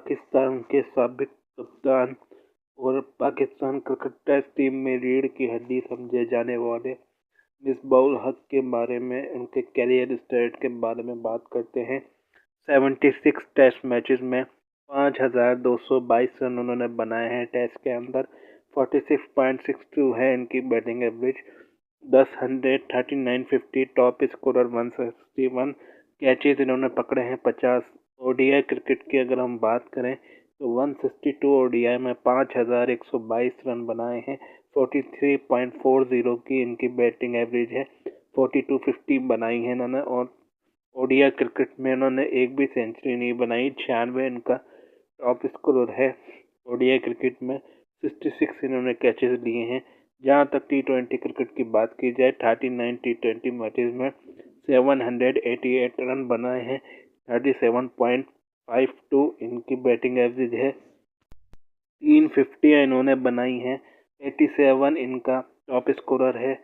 पाकिस्तान के साबिक कप्तान और पाकिस्तान क्रिकेट टेस्ट टीम में रीढ़ की हड्डी समझे जाने वाले मिसबाह-उल हक के बारे में, उनके कैरियर स्टार्ट के बारे में बात करते हैं। 76 टेस्ट मैचेस में 5222 रन उन्होंने बनाए हैं। टेस्ट के अंदर 46.62 है इनकी batting average. 10 100 39 50 top scorer 161 catches इन्होंने पकड़े हैं 50। ओडीआई क्रिकेट की अगर हम बात करें तो 162 ओडीआई में 5122 रन बनाए हैं। 43.40 की इनकी बैटिंग एवरेज है। 4250 बनाई है इन्होंने और ओडीआई क्रिकेट में इन्होंने एक भी सेंचुरी नहीं बनाई। 96 इनका टॉप स्कोरर है। ओडीआई क्रिकेट में 66 इन्होंने कैचेज लिए हैं। जहां तक टी20 क्रिकेट की बात की जाए, 39 टी20 मैचेस में 788 रन बनाए हैं। 37.52 इनकी बैटिंग एवरेज है। 350 इन्होंने बनाई हैं। 87 इनका टॉप स्कोरर है।